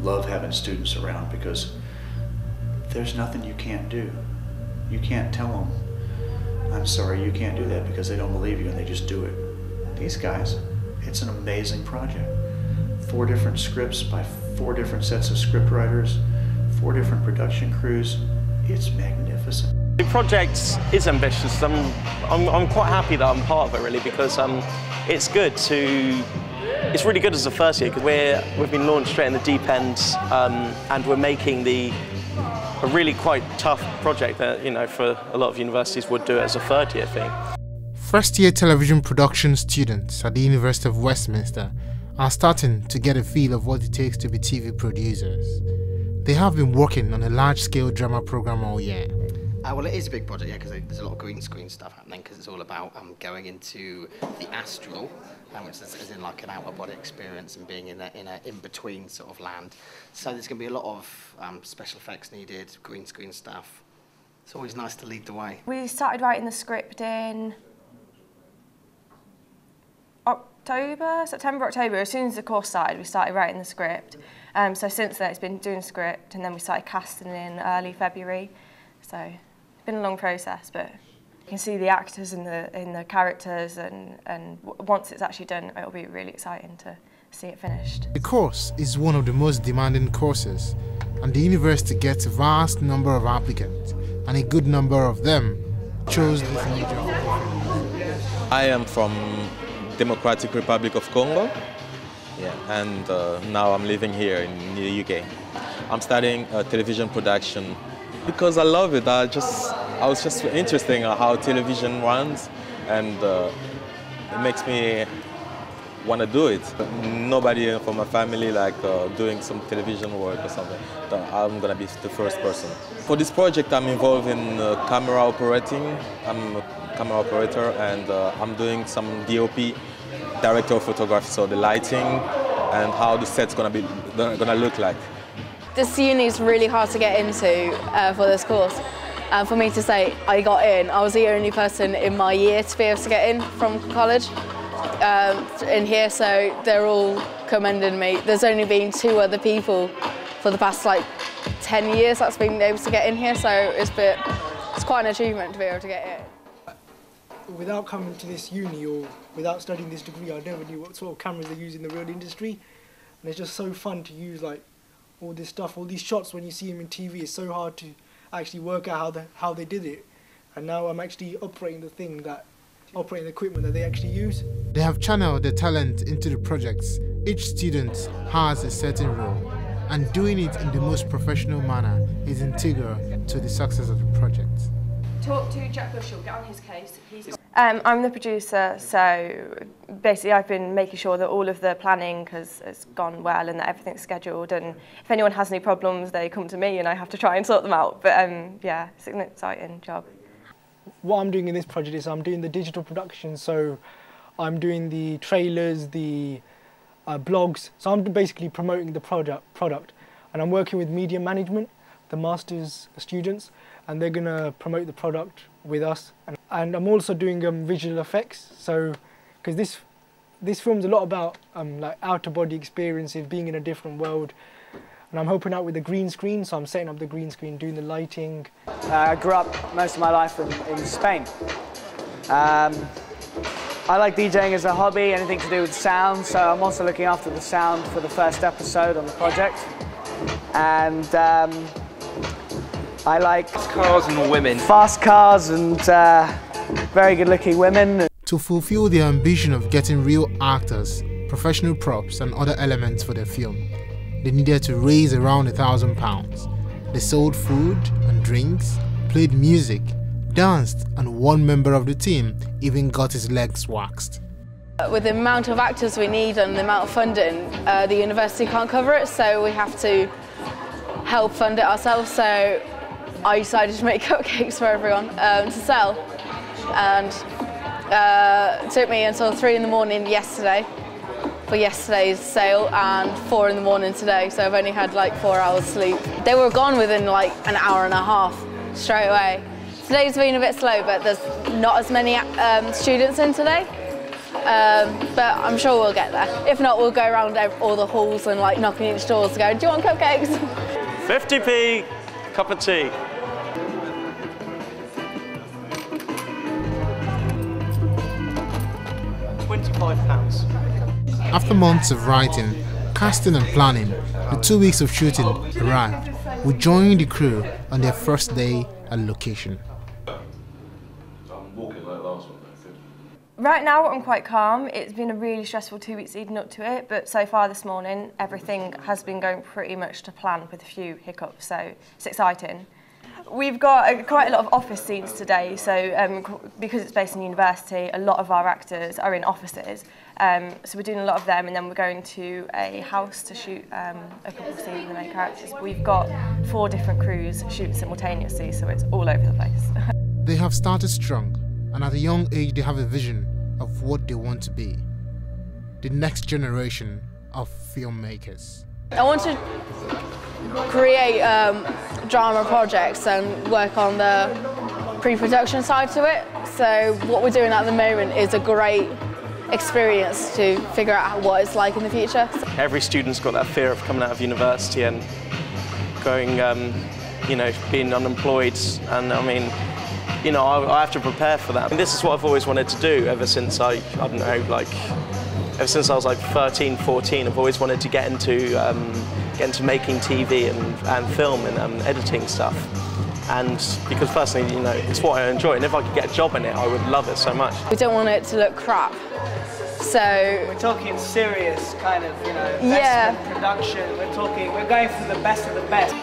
love having students around because there's nothing you can't do. You can't tell them, I'm sorry, you can't do that, because they don't believe you and they just do it. These guys, it's an amazing project. 4 different scripts by 4 different sets of script writers, 4 different production crews. It's magnificent. The project is ambitious. I'm quite happy that I'm part of it, really, because it's good to. It's really good as a first year because we've been launched straight in the deep end, and we're making a really quite tough project that, you know, for a lot of universities would do it as a third year thing. First-year television production students at the University of Westminster are starting to get a feel of what it takes to be TV producers. They have been working on a large-scale drama program all year. Well, it is a big project, yeah, because there's a lot of green screen stuff happening, because it's all about going into the astral, which is in like an outer body experience and being in a in-between sort of land. So there's going to be a lot of special effects needed, green screen stuff. It's always nice to lead the way. We started writing the script in September, October. As soon as the course started, we started writing the script. So since then, it's been doing script, and then we started casting in early February. So it's been a long process, but you can see the actors in the characters, and once it's actually done, it'll be really exciting to see it finished. The course is one of the most demanding courses, and the university gets a vast number of applicants, and a good number of them chose this major. I am from Democratic Republic of Congo, yeah, and now I'm living here in the UK. I'm studying television production because I love it. I was just interested in how television runs, and it makes me want to do it. Nobody from my family doing some television work or something. So I'm gonna be the first person. For this project, I'm involved in camera operating. I'm a camera operator, and I'm doing some DOP, director of photography, so the lighting and how the set's gonna look like. This uni is really hard to get into for this course. And for me to say I got in, I was the only person in my year to be able to get in from college in here, so they're all commending me. There's only been 2 other people for the past 10 years that's been able to get in here, so it's quite an achievement to be able to get in. Without coming to this uni or without studying this degree, I never knew what sort of cameras they use in the real industry, and it's just so fun to use all this stuff, all these shots when you see them in TV. It's so hard to actually work out how they did it, and now I'm actually operating the equipment that they actually use. They have channeled their talent into the projects. Each student has a certain role, and doing it in the most professional manner is integral to the success of the project. Talk to Jack Bushell, get on his case. I'm the producer, so basically I've been making sure that all of the planning has gone well and that everything's scheduled, and if anyone has any problems they come to me and I have to try and sort them out, but yeah, it's an exciting job. What I'm doing in this project is I'm doing the digital production, so I'm doing the trailers, the blogs, so I'm basically promoting the product, and I'm working with media management, the master's students, and they're going to promote the product with us. And I'm also doing visual effects, so because this film's a lot about outer body experiences, being in a different world, and I'm helping out with the green screen, so I'm setting up the green screen, doing the lighting. I grew up most of my life in Spain. I like DJing as a hobby, anything to do with sound, so I'm also looking after the sound for the first episode on the project. And I like cars and women. Fast cars and very good-looking women. To fulfill their ambition of getting real actors, professional props and other elements for their film, they needed to raise around £1,000. They sold food and drinks, played music, danced, and one member of the team even got his legs waxed. With the amount of actors we need and the amount of funding, the university can't cover it, so we have to help fund it ourselves. So I decided to make cupcakes for everyone to sell, and it took me until 3 in the morning yesterday for yesterday's sale and 4 in the morning today, so I've only had 4 hours sleep. They were gone within an hour and a half straight away. Today's been a bit slow, but there's not as many students in today, but I'm sure we'll get there. If not, we'll go around all the halls and like knocking each doors and go, do you want cupcakes? 50p, cup of tea. £25. After months of writing, casting and planning, the 2 weeks of shooting arrived. We joined the crew on their first day at location. Right now I'm quite calm. It's been a really stressful 2 weeks leading up to it, but so far this morning everything has been going pretty much to plan with a few hiccups, so it's exciting. We've got quite a lot of office scenes today, so because it's based in university, a lot of our actors are in offices. So we're doing a lot of them, and then we're going to a house to shoot a couple of scenes with the main characters. We've got 4 different crews shooting simultaneously, so it's all over the place. They have started strong, and at a young age they have a vision of what they want to be. The next generation of filmmakers. I want to create drama projects and work on the pre-production side to it. So what we're doing at the moment is a great experience to figure out what it's like in the future. Every student's got that fear of coming out of university and going, you know, being unemployed, and I mean, you know, I have to prepare for that. And this is what I've always wanted to do ever since I don't know, like, ever since I was like 13, 14, I've always wanted to get into making TV and film and editing stuff. And because personally, you know, it's what I enjoy, and if I could get a job in it, I would love it so much. We don't want it to look crap. So we're talking serious kind of, you know, investment, production. We're going for the best of the best.